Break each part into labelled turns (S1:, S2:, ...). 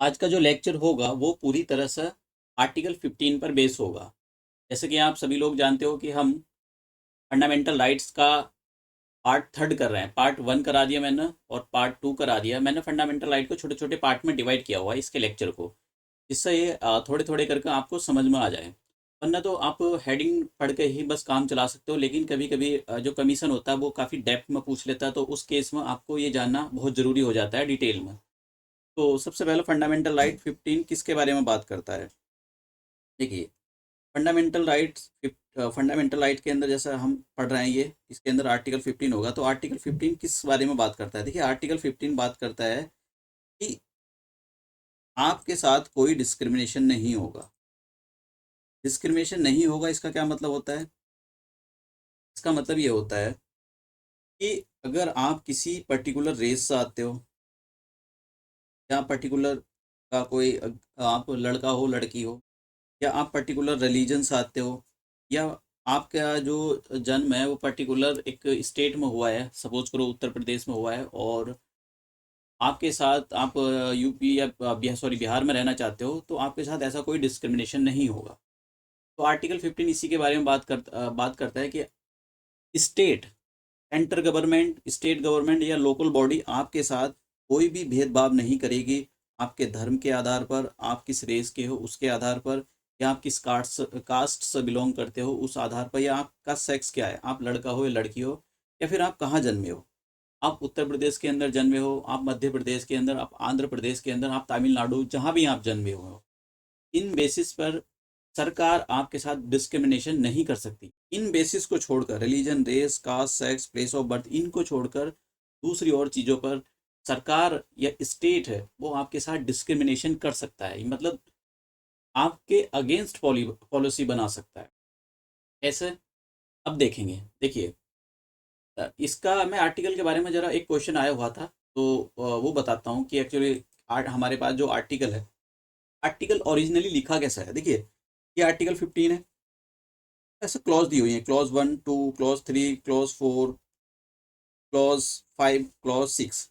S1: आज का जो लेक्चर होगा वो पूरी तरह से आर्टिकल 15 पर बेस होगा। जैसे कि आप सभी लोग जानते हो कि हम फंडामेंटल राइट्स का पार्ट थर्ड कर रहे हैं। पार्ट वन करा दिया मैंने और पार्ट टू करा दिया। मैंने फंडामेंटल राइट को छोटे छोटे पार्ट में डिवाइड किया हुआ है इसके लेक्चर को, जिससे ये थोड़े थोड़े करके आपको समझ में आ जाए। वरना तो आप हेडिंग पढ़ के ही बस काम चला सकते हो, लेकिन कभी कभी जो कमीशन होता है वो काफ़ी डेप्थ में पूछ लेता है, तो उस केस में आपको ये जानना बहुत ज़रूरी हो जाता है डिटेल में। तो सबसे पहले फंडामेंटल राइट 15 किसके बारे में बात करता है। देखिए, फंडामेंटल राइट्स फंडामेंटल राइट के अंदर जैसा हम पढ़ रहे हैं, ये इसके अंदर आर्टिकल 15 होगा। तो आर्टिकल 15 किस बारे में बात करता है? देखिए, आर्टिकल 15 बात करता है कि आपके साथ कोई डिस्क्रिमिनेशन नहीं होगा। डिस्क्रिमिनेशन नहीं होगा, इसका क्या मतलब होता है? इसका मतलब ये होता है कि अगर आप किसी पर्टिकुलर रेस से आते हो, या पर्टिकुलर का कोई आप लड़का हो लड़की हो, या आप पर्टिकुलर रिलीजन से आते हो, या आपका जो जन्म है वो पर्टिकुलर एक स्टेट में हुआ है, सपोज करो उत्तर प्रदेश में हुआ है, और आपके साथ आप यूपी या सॉरी बिहार में रहना चाहते हो, तो आपके साथ ऐसा कोई डिस्क्रिमिनेशन नहीं होगा। तो आर्टिकल 15 इसी के बारे में बात करता है कि state, centre government, state government या लोकल बॉडी आपके साथ कोई भी भेदभाव नहीं करेगी। आपके धर्म के आधार पर, आप किस रेस के हो उसके आधार पर, या आप किस कास्ट से बिलोंग करते हो उस आधार पर, या आपका सेक्स क्या है, आप लड़का हो या लड़की हो, या फिर आप कहाँ जन्मे हो। आप उत्तर प्रदेश के अंदर जन्मे हो, आप मध्य प्रदेश के अंदर, आप आंध्र प्रदेश के अंदर, आप तमिलनाडु, जहाँ भी आप जन्मे हो, इन बेसिस पर सरकार आपके साथ डिस्क्रिमिनेशन नहीं कर सकती। इन बेसिस को छोड़कर, religion, race, caste, sex, place of birth, इनको छोड़कर दूसरी और चीज़ों पर सरकार या स्टेट है वो आपके साथ डिस्क्रिमिनेशन कर सकता है। मतलब आपके अगेंस्ट पॉलिसी बना सकता है। ऐसे अब देखेंगे। देखिए, इसका मैं आर्टिकल के बारे में ज़रा, एक क्वेश्चन आया हुआ था, तो वो बताता हूँ कि एक्चुअली हमारे पास जो आर्टिकल है, आर्टिकल ओरिजिनली लिखा कैसा है। देखिए, ये आर्टिकल 15 है। ऐसे क्लॉज दी हुई है, clause 1, 2, clause 3, clause 4, clause 5, clause 6।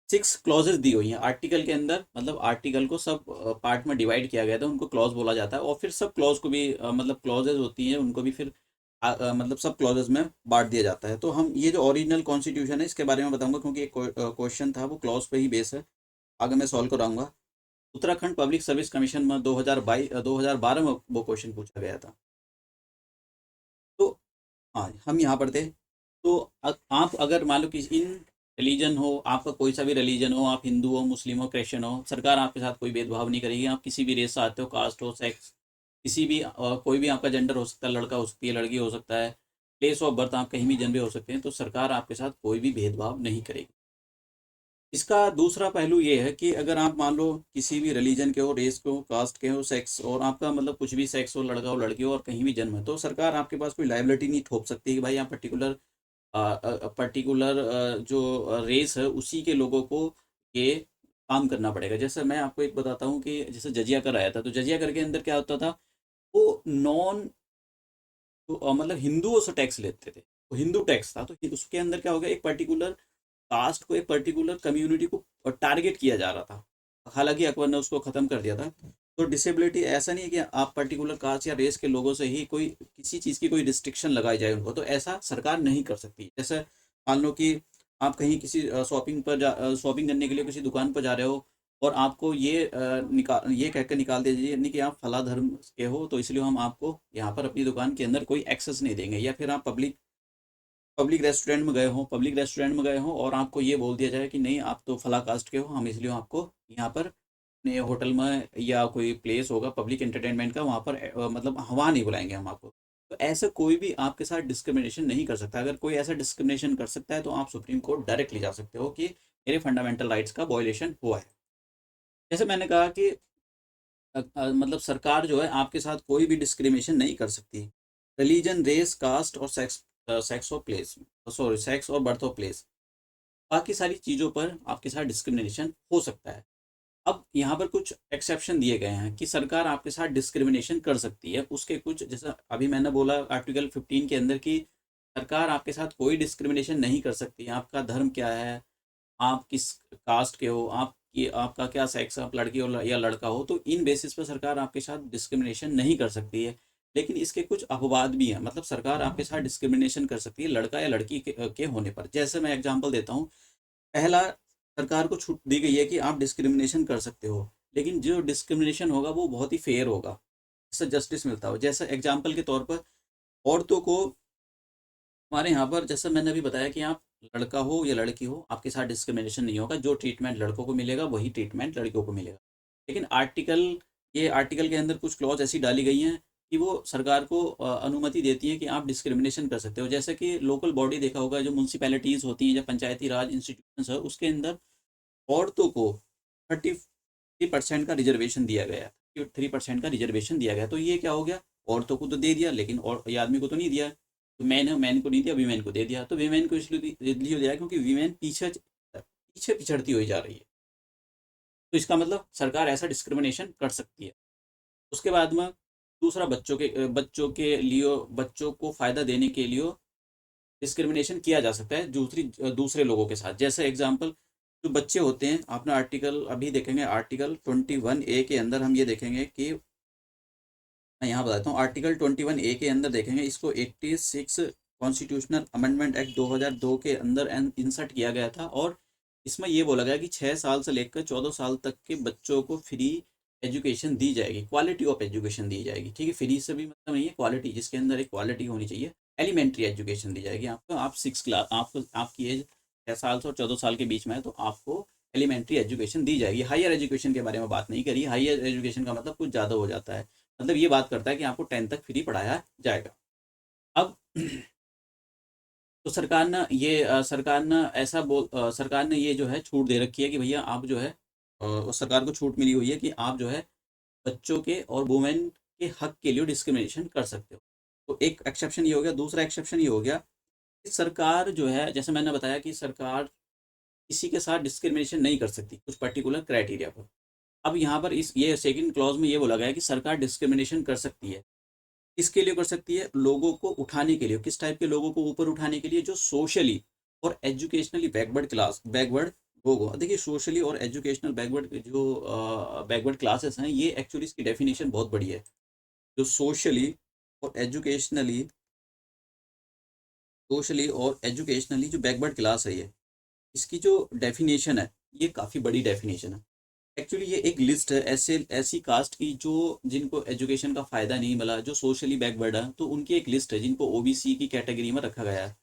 S1: 6 clauses दी हुई हैं आर्टिकल के अंदर। मतलब आर्टिकल को सब पार्ट में डिवाइड किया गया था, उनको क्लॉज बोला जाता है। और फिर सब क्लॉज को भी मतलब क्लॉजेज होती हैं उनको भी फिर मतलब सब क्लॉजेस में बांट दिया जाता है। तो हम ये जो ओरिजिनल कॉन्स्टिट्यूशन है इसके बारे में बताऊंगा, क्योंकि एक क्वेश्चन था वो क्लॉज पे ही बेस है। आगे मैं सॉल्व कराऊंगा। उत्तराखंड पब्लिक सर्विस कमीशन में 2012 में वो क्वेश्चन पूछा गया था। तो हाँ, हम यहाँ पर थे। तो आप अगर मान लो किसी इन रिलीजन हो, आपका कोई सा भी रिलीजन हो, आप हिंदू हो, मुस्लिम हो, क्रिश्चियन हो, सरकार आपके साथ कोई भेदभाव नहीं करेगी। आप किसी भी रेस से आते हो, कास्ट हो, सेक्स, किसी भी कोई भी आपका जेंडर हो सकता है, लड़का हो सकती है, लड़की हो सकता है, प्लेस ऑफ बर्थ आप कहीं भी जन्मे हो सकते हैं, तो सरकार आपके साथ कोई भी भेदभाव नहीं करेगी। इसका दूसरा पहलू ये है कि अगर आप मान लो किसी भी रिलीजन के हो, रेस के हो, कास्ट के हो, सेक्स, और आपका मतलब कुछ भी सेक्स हो, लड़का हो लड़की हो, और कहीं भी जन्म है, तो सरकार आपके पास कोई लाइबिलिटी नहीं थोप सकती कि भाई यहाँ पर्टिकुलर जो रेस है उसी के लोगों को ये काम करना पड़ेगा। जैसे मैं आपको एक बताता हूँ कि जैसे जजिया कर आया था, तो जजिया कर के अंदर क्या होता था, वो नॉन, तो मतलब हिंदुओं से टैक्स लेते थे। वो हिंदू टैक्स था, तो उसके अंदर क्या हो गया, एक पर्टिकुलर कास्ट को, एक पर्टिकुलर कम्युनिटी को टारगेट किया जा रहा था। हालांकि अकबर ने उसको ख़त्म कर दिया था। तो डिसेबिलिटी ऐसा नहीं है कि आप पर्टिकुलर कास्ट या रेस के लोगों से ही कोई किसी चीज़ की कोई रिस्ट्रिक्शन लगाई जाए उनको, तो ऐसा सरकार नहीं कर सकती। जैसे मान लो कि आप कहीं किसी शॉपिंग करने के लिए किसी दुकान पर जा रहे हो, और आपको ये कहकर निकाल दिया जाए नहीं कि आप फला धर्म के हो, तो इसलिए हम आपको यहाँ पर अपनी दुकान के अंदर कोई एक्सेस नहीं देंगे। या फिर आप पब्लिक रेस्टोरेंट में गए हो और आपको ये बोल दिया जाए कि नहीं, आप तो फला कास्ट के हो, हम इसलिए आपको यहाँ पर अपने होटल में या कोई प्लेस होगा पब्लिक एंटरटेनमेंट का, वहाँ पर मतलब वहाँ नहीं बुलाएंगे हम आपको। तो ऐसे कोई भी आपके साथ डिस्क्रिमिनेशन नहीं कर सकता। अगर कोई ऐसा डिस्क्रिमिनेशन कर सकता है तो आप सुप्रीम कोर्ट डायरेक्टली जा सकते हो कि मेरे फंडामेंटल राइट्स का वायलेशन हुआ है। जैसे मैंने कहा कि मतलब सरकार जो है आपके साथ कोई भी डिस्क्रिमिनेशन नहीं कर सकती। रिलीजन, रेस, कास्ट और सेक्स और प्लेस, सॉरी सेक्स और बर्थ ऑफ प्लेस, बाकी सारी चीज़ों पर आपके साथ डिस्क्रिमिनेशन हो सकता है। अब यहाँ पर कुछ एक्सेप्शन दिए गए हैं कि सरकार आपके साथ डिस्क्रिमिनेशन कर सकती है। उसके कुछ, जैसा अभी मैंने बोला आर्टिकल 15 के अंदर की, सरकार आपके साथ कोई डिस्क्रिमिनेशन नहीं कर सकती। आपका धर्म क्या है, आप किस कास्ट के हो, आप कि आपका क्या सेक्स, आप लड़की हो या लड़का हो, तो इन बेसिस पर सरकार आपके साथ डिस्क्रिमिनेशन नहीं कर सकती है। लेकिन इसके कुछ अपवाद भी हैं, मतलब सरकार आपके साथ डिस्क्रिमिनेशन कर सकती है लड़का या लड़की के होने पर। जैसे मैं एग्जांपल देता हूँ, पहला, सरकार को छूट दी गई है कि आप डिस्क्रिमिनेशन कर सकते हो, लेकिन जो डिस्क्रिमिनेशन होगा वो बहुत ही फेयर होगा, इससे जस्टिस मिलता हो। जैसे एग्जांपल के तौर पर औरतों को, हमारे यहाँ पर जैसे मैंने अभी बताया कि आप लड़का हो या लड़की हो, आपके साथ डिस्क्रिमिनेशन नहीं होगा, जो ट्रीटमेंट लड़कों को मिलेगा वही ट्रीटमेंट लड़कियों को मिलेगा। लेकिन ये आर्टिकल के अंदर कुछ क्लॉज ऐसी डाली गई हैं कि वो सरकार को अनुमति देती है कि आप डिस्क्रिमिनेशन कर सकते हो। जैसे कि लोकल बॉडी देखा होगा, जो म्यूनसिपैलिटीज़ होती हैं या पंचायती राज इंस्टीट्यूशन है, उसके अंदर औरतों को 33% का रिजर्वेशन दिया गया है, 3% का रिजर्वेशन दिया गया। तो ये क्या हो गया, औरतों को तो दे दिया, लेकिन और ये आदमी को तो नहीं दिया। तो मैन है, मैन को नहीं दिया, वीमेन को दे दिया। तो वीमेन को इसलिए दिया क्योंकि वीमेन पीछे पीछे पिछड़ती हुई जा रही है। तो इसका मतलब सरकार ऐसा डिस्क्रिमिनेशन कर सकती है। उसके बाद में दूसरा, बच्चों के लिए, बच्चों को फ़ायदा देने के लिए डिस्क्रिमिनेशन किया जा सकता है दूसरे लोगों के साथ। जैसे एग्जांपल, जो बच्चे होते हैं, आपने आर्टिकल अभी देखेंगे, आर्टिकल 21A के अंदर हम ये देखेंगे कि, मैं यहाँ बताता हूँ, आर्टिकल 21A के अंदर देखेंगे, इसको 86 कॉन्स्टिट्यूशनल अमेंडमेंट एक्ट 2002 के अंदर इंसर्ट किया गया था। और इसमें ये बोला गया कि 6 साल से लेकर 14 साल तक के बच्चों को फ्री एजुकेशन दी जाएगी, क्वालिटी ऑफ एजुकेशन दी जाएगी। ठीक है, फ्री से भी मतलब नहीं है, क्वालिटी, जिसके अंदर एक क्वालिटी होनी चाहिए। एलिमेंट्री एजुकेशन दी जाएगी आपको, आप 6 क्लास, आपको आपकी एज 6 साल से और 14 साल के बीच में है, तो आपको एलिमेंट्री एजुकेशन दी जाएगी। हायर एजुकेशन के बारे में बात नहीं करी, हायर एजुकेशन का मतलब कुछ ज़्यादा हो जाता है, मतलब ये बात करता है कि आपको 10 तक फ्री पढ़ाया जाएगा। अब तो सरकार ने ये जो है छूट दे रखी है कि भैया आप जो है, सरकार को छूट मिली हुई है कि आप जो है बच्चों के और वुमेन के हक के लिए डिस्क्रिमिनेशन कर सकते हो। तो एक एक्सेप्शन ये हो गया। दूसरा एक्सेप्शन ये हो गया कि सरकार जो है, जैसे मैंने बताया कि सरकार किसी के साथ डिस्क्रिमिनेशन नहीं कर सकती कुछ पर्टिकुलर क्राइटेरिया पर। अब यहाँ पर इस ये सेकंड क्लॉज में ये बोला गया है कि सरकार डिस्क्रिमिनेशन कर सकती है। किसके लिए कर सकती है, लोगों को उठाने के लिए। किस टाइप के लोगों को ऊपर उठाने के लिए, जो सोशली और एजुकेशनली बैकवर्ड लोग हो। देखिए, सोशली और एजुकेशनल बैकवर्ड क्लासेस हैं, ये एक्चुअली इसकी डेफिनेशन बहुत बड़ी है। जो सोशली और एजुकेशनली जो बैकवर्ड क्लास है, ये इसकी जो डेफिनेशन है, ये काफ़ी बड़ी डेफिनेशन है। एक्चुअली ये एक लिस्ट है ऐसी कास्ट की जो, जिनको एजुकेशन का फ़ायदा नहीं मिला, जो सोशली बैकवर्ड है, तो उनकी एक लिस्ट है जिनको ओबीसी की कैटेगरी में रखा गया है।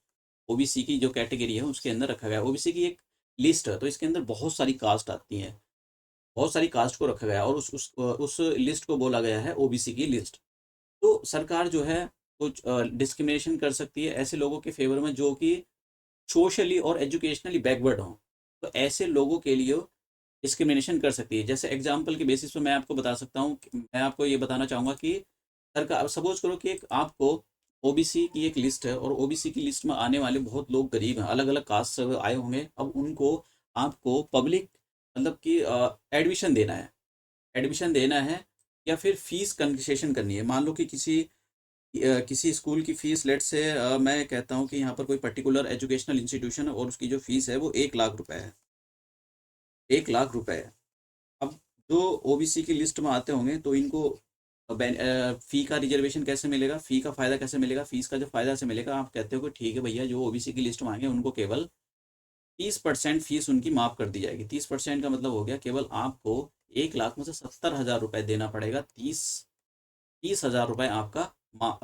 S1: ओबीसी की जो कैटेगरी है उसके अंदर रखा गया है, ओबीसी की एक लिस्ट है, तो इसके अंदर बहुत सारी कास्ट आती हैं, बहुत सारी कास्ट को रखा गया है, और उस लिस्ट को बोला गया है ओबीसी की लिस्ट। तो सरकार जो है कुछ डिस्क्रिमिनेशन कर सकती है ऐसे लोगों के फेवर में जो कि सोशली और एजुकेशनली बैकवर्ड हों। तो ऐसे लोगों के लिए डिस्क्रिमिनेशन कर सकती है। जैसे एग्जाम्पल के बेसिस पे मैं आपको बता सकता हूँ, मैं आपको ये बताना चाहूँगा कि सरकार, सपोज करो कि एक आपको ओबीसी की एक लिस्ट है, और ओबीसी की लिस्ट में आने वाले बहुत लोग गरीब हैं, अलग अलग कास्ट से आए होंगे। अब उनको, आपको पब्लिक, मतलब कि एडमिशन देना है, या फिर फीस कंसेशन करनी है। मान लो कि किसी स्कूल की फ़ीस, लेट से मैं कहता हूँ कि यहाँ पर कोई पर्टिकुलर एजुकेशनल इंस्टीट्यूशन है, और उसकी जो फ़ीस है वो 1 लाख रुपए है, 1 लाख रुपए है। अब जो ओबीसी की लिस्ट में आते होंगे, तो इनको फ़ी का रिजर्वेशन कैसे मिलेगा, फ़ी का फ़ायदा कैसे मिलेगा, फ़ीस का जो फ़ायदा से मिलेगा, आप कहते हो कि ठीक है भैया, जो ओबीसी की लिस्ट में आएंगे उनको केवल 30% फीस उनकी माफ़ कर दी जाएगी। 30% का मतलब हो गया, केवल आपको 1 लाख में से 70,000 रुपये देना पड़ेगा। 30,000 रुपये आपका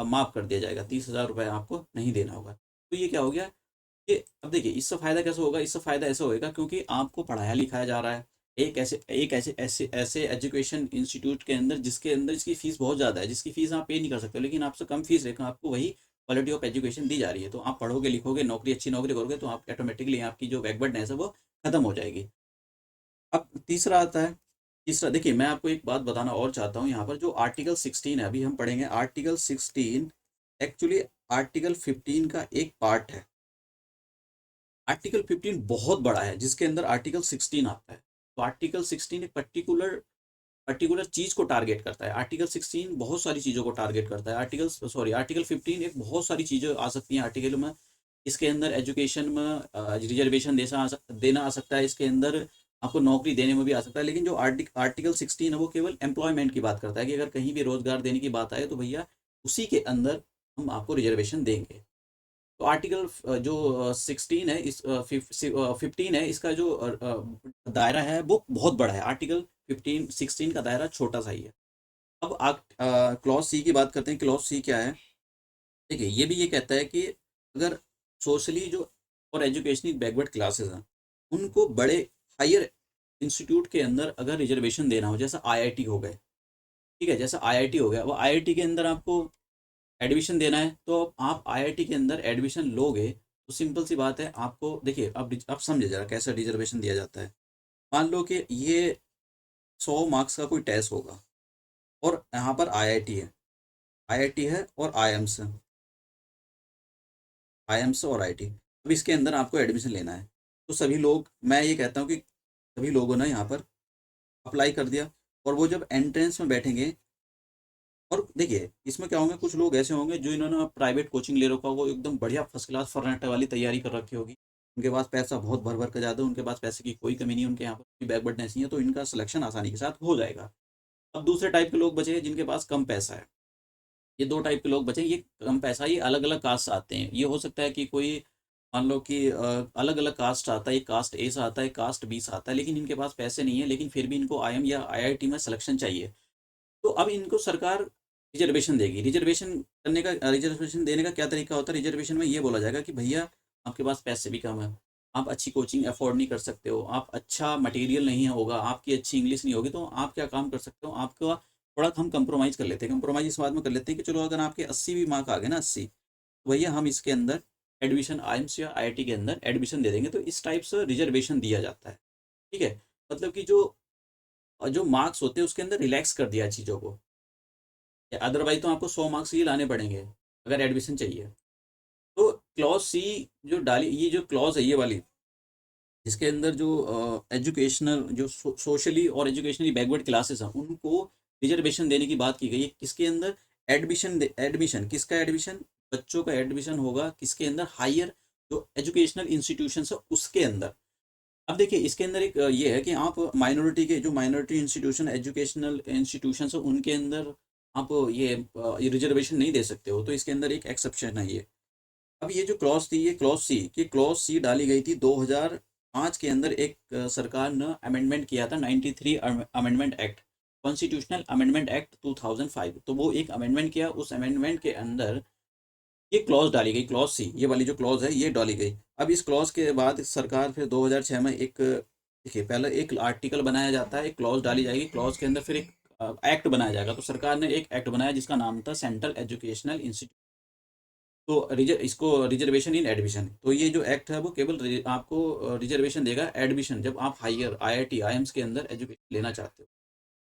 S1: माफ़ कर दिया जाएगा, 30,000 रुपये आपको नहीं देना होगा। तो ये क्या हो गया कि, अब देखिए इससे फ़ायदा कैसे होगा, इससे फ़ायदा ऐसा होएगा क्योंकि आपको पढ़ाया लिखाया जा रहा है एक ऐसे एजुकेशन इंस्टीट्यूट के अंदर, जिसके अंदर इसकी फ़ीस बहुत ज़्यादा है, जिसकी फ़ीस आप पे नहीं कर सकते, लेकिन आपसे कम फ़ीस लेकर आपको वही क्वालिटी ऑफ एजुकेशन दी जा रही है। तो आप पढ़ोगे लिखोगे, अच्छी नौकरी करोगे, तो आप ऑटोमेटिकली आपकी जो बैकवर्डनेस है वो खत्म हो जाएगी। अब तीसरा आता है, तीसरा देखिए, मैं आपको एक बात बताना और चाहता हूँ यहाँ पर, जो आर्टिकल 16 है, अभी हम पढ़ेंगे आर्टिकल 16, एक्चुअली आर्टिकल 15 का एक पार्ट है। आर्टिकल 15 बहुत बड़ा है, जिसके अंदर आर्टिकल 16 आता है। तो आर्टिकल 16 एक पर्टिकुलर पर्टिकुलर चीज़ को टारगेट करता है। आर्टिकल 16 बहुत सारी चीज़ों को टारगेट करता है। आर्टिकल 15 एक बहुत सारी चीज़ें आ सकती हैं आर्टिकल में। इसके अंदर एजुकेशन में रिजर्वेशन देना आ सकता है, इसके अंदर आपको नौकरी देने में भी आ सकता है। लेकिन जो आर्टिकल 16 है वो केवल एम्प्लॉयमेंट की बात करता है कि अगर कहीं भी रोजगार देने की बात आए तो भैया उसी के अंदर हम आपको रिजर्वेशन देंगे। तो आर्टिकल जो 16 है, इस 15 है, इसका जो दायरा है वो बहुत बड़ा है। आर्टिकल 16 का दायरा छोटा सा ही है। अब क्लॉज सी की बात करते हैं। क्लॉज सी क्या है? देखिए, ये भी ये कहता है कि अगर सोशली जो और एजुकेशनली बैकवर्ड क्लासेस हैं उनको बड़े हायर इंस्टीट्यूट के अंदर अगर रिजर्वेशन देना हो, जैसा आईआईटी हो गए, ठीक है, जैसा आईआईटी हो गया, वो आईआईटी के अंदर आपको एडमिशन देना है, तो आप आईआईटी के अंदर एडमिशन लोगे तो सिंपल सी बात है, आपको देखिए, अब आप समझे जरा कैसा रिजर्वेशन दिया जाता है। मान लो कि ये 100 मार्क्स का कोई टेस्ट होगा और यहाँ पर आईआईटी है, आईआईटी है और आईएम्स है, आईएम्स और आईटी। अब इसके अंदर आपको एडमिशन लेना है, तो सभी लोग, मैं ये कहता हूँ कि सभी लोगों ने यहाँ पर अप्लाई कर दिया, और वो जब एंट्रेंस में बैठेंगे, और देखिए इसमें क्या होंगे, कुछ लोग ऐसे होंगे जो इन्होंने प्राइवेट कोचिंग ले रखा होगा, एकदम बढ़िया फर्स्ट क्लास फर्राटे वाली तैयारी कर रखी होगी, उनके पास पैसा बहुत भर भर कर ज़्यादा, उनके पास पैसे की कोई कमी नहीं, उनके यहाँ पर कोई बैकवर्डनेस नहीं है, तो इनका सिलेक्शन आसानी के साथ हो जाएगा। अब दूसरे टाइप के लोग बचे हैं जिनके पास कम पैसा है। ये दो टाइप के लोग बचे, ये कम पैसा, ये अलग अलग कास्ट से आते हैं। ये हो सकता है कि कोई, मान लो कि अलग अलग कास्ट आता है, एक कास्ट ए से आता है, कास्ट बी से आता है, लेकिन इनके पास पैसे नहीं है, लेकिन फिर भी इनको आईएम या आईआईटी में सिलेक्शन चाहिए। तो अब इनको सरकार रिजर्वेशन देगी। रिजर्वेशन देने का क्या तरीका होता है? रिजर्वेशन में ये बोला जाएगा कि भैया आपके पास पैसे भी कम है, आप अच्छी कोचिंग अफोर्ड नहीं कर सकते हो, आप अच्छा मटेरियल नहीं होगा, आपकी अच्छी इंग्लिश नहीं होगी, तो आप क्या काम कर सकते हो, आपका थोड़ा हम कंप्रोमाइज़ कर लेते हैं। कंप्रोमाइज़ इस बात में कर लेते हैं कि चलो अगर आपके 80 भी मार्क आ गए ना, 80, तो भैया हम इसके अंदर एडमिशन आईएम्स या आईआईटी के अंदर एडमिशन दे देंगे। तो इस टाइप से रिजर्वेशन दिया जाता है। ठीक है, मतलब कि जो जो मार्क्स होते हैं उसके अंदर रिलैक्स कर दिया चीज़ों को। अदरवाइज तो आपको 100 मार्क्स ही लाने पड़ेंगे अगर एडमिशन चाहिए। तो क्लॉज सी जो डाली, ये जो क्लॉज है ये वाली, जिसके अंदर जो एजुकेशनल जो सोशली और एजुकेशनली बैकवर्ड क्लासेस हैं उनको रिजर्वेशन देने की बात की गई है। किसके अंदर? एडमिशन किसका? एडमिशन बच्चों का एडमिशन होगा किसके अंदर? हायर जो एजुकेशनल इंस्टीट्यूशन है उसके अंदर। अब देखिए इसके अंदर एक ये है कि आप माइनॉरिटी के, जो माइनॉरिटी इंस्टीट्यूशन, एजुकेशनल इंस्टीट्यूशन है उनके अंदर आप ये रिजर्वेशन नहीं दे सकते हो, तो इसके अंदर एक एक्सेप्शन है ये। अब ये जो क्लॉज थी, ये क्लॉज सी, कि क्लॉज सी डाली गई थी 2005 के अंदर। एक सरकार ने अमेंडमेंट किया था, 93 amendment act, constitutional amendment act 2005। तो वो एक अमेंडमेंट किया, उस अमेंडमेंट के अंदर ये क्लॉज डाली गई, क्लॉज सी, ये वाली जो क्लॉज है ये डाली गई। अब इस क्लॉज के बाद सरकार फिर 2006 में एक, देखिए पहले एक आर्टिकल बनाया जाता है, एक क्लॉज डाली जाएगी, क्लॉज के अंदर फिर एक एक्ट बनाया जाएगा। तो सरकार ने एक एक्ट बनाया जिसका नाम था सेंट्रल एजुकेशनल इंस्टीट्यूट। तो इसको रिजर्वेशन इन एडमिशन, तो ये जो एक्ट है वो केवल आपको रिजर्वेशन देगा एडमिशन, जब आप हायर आईआईटी आईएम्स के अंदर एजुकेशन लेना चाहते हो।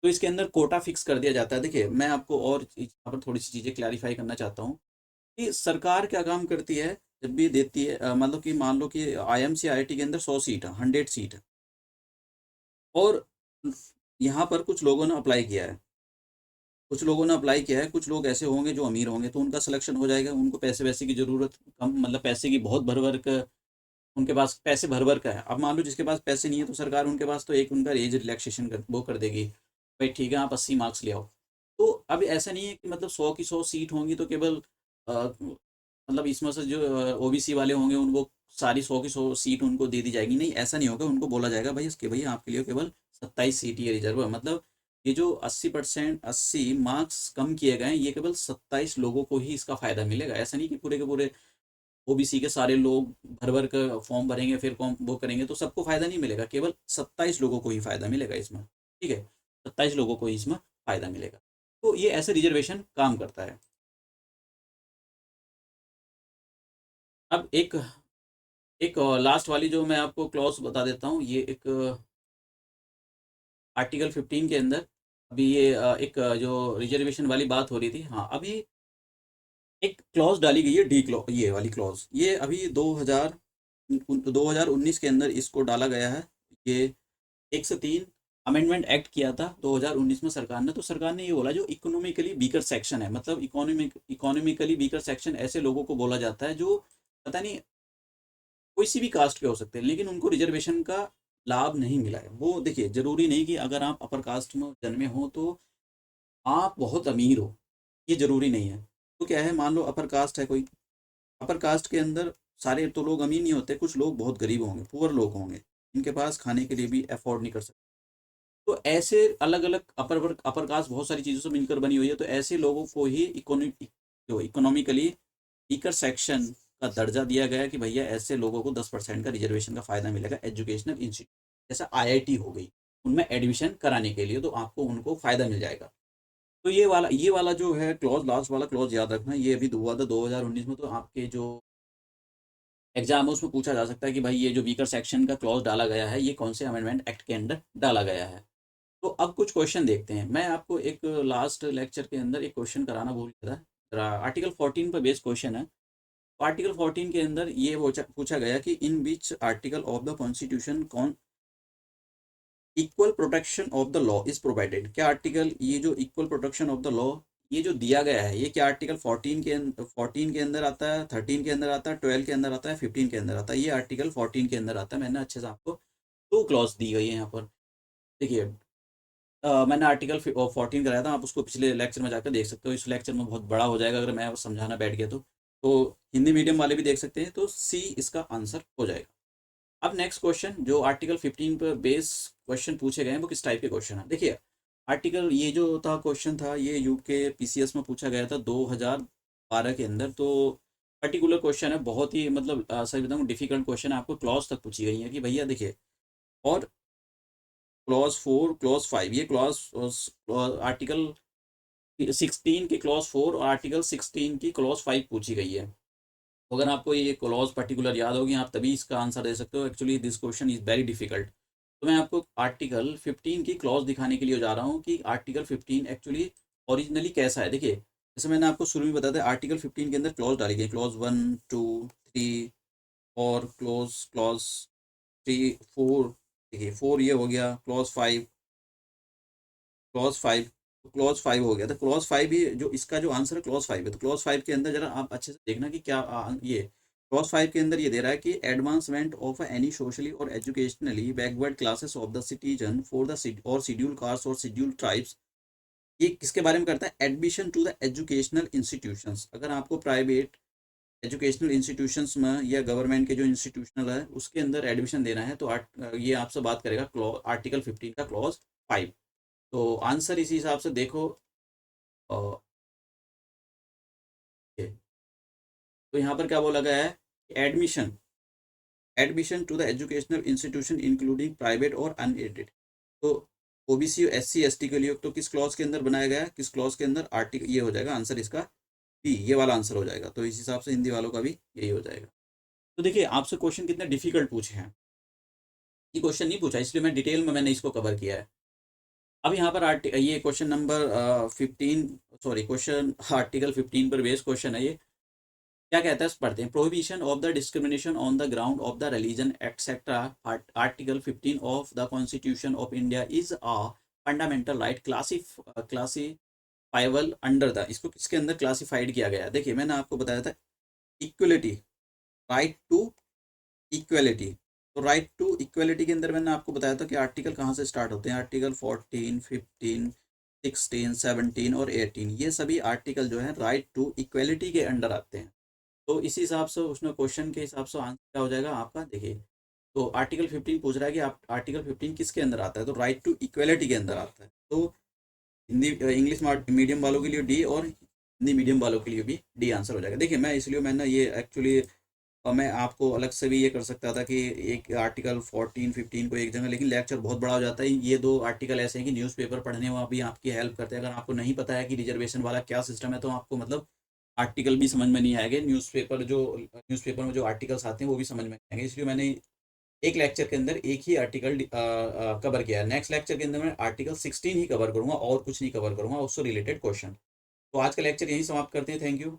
S1: तो इसके अंदर कोटा फिक्स कर दिया जाता है। देखिए मैं आपको और यहाँ पर थोड़ी सी चीज़ें क्लैरिफाई करना चाहता हूँ कि सरकार क्या काम करती है जब भी देती है, मतलब कि मान लो कि आईएम्स या आईआईटी के अंदर 100 सीट है, 100 सीट है, और यहाँ पर कुछ लोगों ने अप्लाई किया है, कुछ लोगों ने अप्लाई किया है, कुछ लोग ऐसे होंगे जो अमीर होंगे तो उनका सिलेक्शन हो जाएगा, उनको पैसे वैसे की ज़रूरत कम, मतलब पैसे की बहुत भर भर का, उनके पास पैसे भर भर का है। अब मान लो जिसके पास पैसे नहीं है तो सरकार उनके पास तो एक उनका एज रिलैक्सेशन वो कर देगी, भाई ठीक है आप 80 मार्क्स ले आओ। तो अब ऐसा नहीं है कि मतलब 100 की 100 सीट होंगी तो केवल मतलब इसमें से जो ओबीसी वाले होंगे उनको सारी 100 की 100 सीट उनको दे दी जाएगी, नहीं ऐसा नहीं होगा। उनको बोला जाएगा भाई इसके भैया आपके लिए केवल 27 सीट ये रिजर्व है, मतलब ये जो 80%, 80 मार्क्स कम किए गए हैं, ये केवल 27 लोगों को ही इसका फायदा मिलेगा। ऐसा नहीं कि पूरे के पूरे ओबीसी के सारे लोग भर भर का फॉर्म भरेंगे फिर वो करेंगे तो सबको फायदा नहीं मिलेगा, केवल 27 लोगों को ही फायदा मिलेगा इसमें। ठीक है, 27 लोगों को ही इसमें फायदा मिलेगा। तो ये ऐसे रिजर्वेशन काम करता है। अब एक एक लास्ट वाली जो मैं आपको क्लॉज बता देता हूँ, ये एक आर्टिकल 15 के अंदर, अभी ये एक जो रिजर्वेशन वाली बात हो रही थी, हाँ अभी एक क्लॉज डाली गई है, डी क्लॉज, ये वाली क्लॉज, ये अभी 2019 के अंदर इसको डाला गया है। ये 103 अमेंडमेंट एक्ट किया था 2019 में सरकार ने। तो सरकार ने ये बोला जो इकोनॉमिकली वीकर सेक्शन है, मतलब इकोनॉमिकली वीकर सेक्शन ऐसे लोगों को बोला जाता है जो पता नहीं कोई सी भी कास्ट के हो सकते हैं लेकिन उनको रिजर्वेशन का लाभ नहीं मिला है। वो देखिए, ज़रूरी नहीं कि अगर आप अपर कास्ट में जन्मे हो तो आप बहुत अमीर हो, ये ज़रूरी नहीं है। तो क्या है, मान लो अपर कास्ट है कोई, अपर कास्ट के अंदर सारे तो लोग अमीर नहीं होते, कुछ लोग बहुत गरीब होंगे, पुअर लोग होंगे, इनके पास खाने के लिए भी अफोर्ड नहीं कर सकते। तो ऐसे अलग अलग अपर कास्ट बहुत सारी चीज़ों से मिलकर बनी हुई है, तो ऐसे लोगों को ही जो इकोनॉमिकली वीकर सेक्शन का दर्जा दिया गया कि भैया ऐसे लोगों को 10% का रिजर्वेशन का फ़ायदा मिलेगा एजुकेशनल इंस्टीट्यूट, जैसा आईआईटी हो गई, उनमें एडमिशन कराने के लिए तो आपको उनको फ़ायदा मिल जाएगा। तो ये वाला जो है क्लॉज, लास्ट वाला क्लॉज याद रखना, ये अभी हुआ था 2019 में, तो आपके जो एग्जाम है उसमें पूछा जा सकता है कि भाई ये जो वीकर सेक्शन का क्लॉज डाला गया है ये कौन से अमेंडमेंट एक्ट के अंदर डाला गया है। तो अब कुछ क्वेश्चन देखते हैं। मैं आपको एक लास्ट लेक्चर के अंदर एक क्वेश्चन कराना भूल गया था, आर्टिकल 14 पर बेस्ड क्वेश्चन है। तो आर्टिकल 14 के अंदर ये पूछा गया कि in which article of the constitution कौन equal protection of the law is provided. क्या आर्टिकल, ये जो equal protection of the law ये जो दिया गया है, ये क्या आर्टिकल 14 के अंदर आता है, 13 के अंदर आता है, 12 के अंदर आता है, 15 के अंदर आता है? ये आर्टिकल 14 के अंदर आता है। मैंने अच्छे से आपको दो क्लॉज दी गई है यहाँ पर। देखिए, मैंने आर्टिकल 14 कराया था, आप उसको पिछले लेक्चर में जाकर देख सकते हो। इस लेक्चर में बहुत बड़ा हो जाएगा अगर मैं समझाना बैठ गया तो हिंदी मीडियम वाले भी देख सकते हैं, तो सी इसका आंसर हो जाएगा। अब नेक्स्ट क्वेश्चन जो आर्टिकल 15 पर बेस क्वेश्चन पूछे गए हैं वो किस टाइप के क्वेश्चन है? देखिए, आर्टिकल ये जो था क्वेश्चन था, ये यूके पीसीएस में पूछा गया था 2012 के अंदर। तो पर्टिकुलर क्वेश्चन है, बहुत ही मतलब सही बताऊँ डिफिकल्ट क्वेश्चन है। आपको क्लॉज तक पूछी गई है कि भैया देखिए, और क्लॉज 4 क्लॉज 5, ये क्लॉज आर्टिकल 16 की क्लॉज 4 और आर्टिकल 16 की क्लॉज 5 पूछी गई है। तो अगर आपको ये क्लॉज पर्टिकुलर याद होगी, आप तभी इसका आंसर दे सकते हो। Actually this question is very difficult. तो मैं आपको आर्टिकल 15 की क्लॉज दिखाने के लिए जा रहा हूँ कि आर्टिकल 15 एक्चुअली ओरिजिनली कैसा है। देखिए, जैसे मैंने आपको शुरू में बताया था, आर्टिकल 15 के अंदर क्लॉज डाली गई, क्लॉज 1 2 3 और क्लॉज क्लॉज 3 4। देखिए 4 ये हो गया, क्लॉज 5, क्लॉज 5, क्लॉज 5 हो गया। तो क्लॉज 5 ही जो इसका जो आंसर है क्लॉज 5 है। तो क्लॉज 5 के अंदर जरा आप अच्छे से देखना कि क्या ये क्लॉज 5 के अंदर ये दे रहा है कि एडवांसमेंट ऑफ एनी सोशली और educationally backward classes of the citizen for the और शेड्यूल कास्ट और शेड्यूल ट्राइब्स। ये किसके बारे में करता है? Admission to the educational institutions. अगर आपको प्राइवेट एजुकेशनल इंस्टीट्यूशंस में या गवर्नमेंट के जो इंस्टीट्यूशनल है उसके अंदर एडमिशन देना है, तो ये आपसे बात करेगा आर्टिकल 15 का क्लॉज 5। तो आंसर इसी हिसाब से देखो। अ, ये, तो यहाँ पर क्या बोला गया है? Admission admission to the educational institution including private और अनएडेड। तो ओबीसी एससी एसटी के लिए तो किस क्लॉज के अंदर बनाया गया है, किस क्लॉज के अंदर? आर्टिकल, ये हो जाएगा आंसर इसका बी, ये वाला आंसर हो जाएगा। तो इस हिसाब से हिंदी वालों का भी यही हो जाएगा। तो देखिए, आपसे क्वेश्चन कितने डिफिकल्ट पूछे हैं, ये क्वेश्चन नहीं पूछा इसलिए मैं डिटेल में मैंने इसको कवर किया है। अब यहाँ पर ये question number 15, sorry question article 15 पर बेस्ड क्वेश्चन है ये। क्या कहता है, पढ़ते हैं। Prohibition of the discrimination on the ground of the religion etcetera, article 15 of the constitution of India is a fundamental right classifiable under the, इसको किसके अंदर क्लासिफाइड किया गया है? देखिए, मैंने आपको बताया था इक्वलिटी, राइट टू इक्वलिटी। तो राइट टू इक्वलिटी के अंदर मैंने आपको बताया था कि आर्टिकल कहाँ से स्टार्ट होते हैं। आर्टिकल 14 15 16 17 और 18, ये सभी आर्टिकल जो है राइट टू इक्वलिटी के अंडर आते हैं। तो इसी हिसाब से उसने क्वेश्चन के हिसाब से आंसर क्या हो जाएगा आपका? देखिए, तो आर्टिकल 15 पूछ रहा है कि आप आर्टिकल 15 किसके अंदर आता है? तो राइट टू इक्वलिटी के अंदर आता है। तो हिंदी इंग्लिश मीडियम वालों के लिए डी और हिंदी मीडियम वालों के लिए भी डी आंसर हो जाएगा। देखिए, मैं इसलिए मैंने ये एक्चुअली, और मैं आपको अलग से भी ये कर सकता था कि एक आर्टिकल 14 15 को एक जगह, लेकिन लेक्चर बहुत बड़ा हो जाता है। ये दो आर्टिकल ऐसे हैं कि न्यूज़पेपर पढ़ने में भी आपकी हेल्प करते हैं। अगर आपको नहीं पता है कि रिजर्वेशन वाला क्या सिस्टम है, तो आपको मतलब आर्टिकल भी समझ में नहीं आएंगे, न्यूज़पेपर में जो आर्टिकल्स आते हैं वो भी समझ में नहीं आएंगे। इसलिए मैंने एक लेक्चर के अंदर एक ही आर्टिकल कवर किया है। नेक्स्ट लेक्चर के अंदर मैं आर्टिकल 16 ही कवर करूंगा और कुछ नहीं कवर करूंगा उससे रिलेटेड क्वेश्चन। तो आज का लेक्चर यहीं समाप्त करते हैं। Thank you.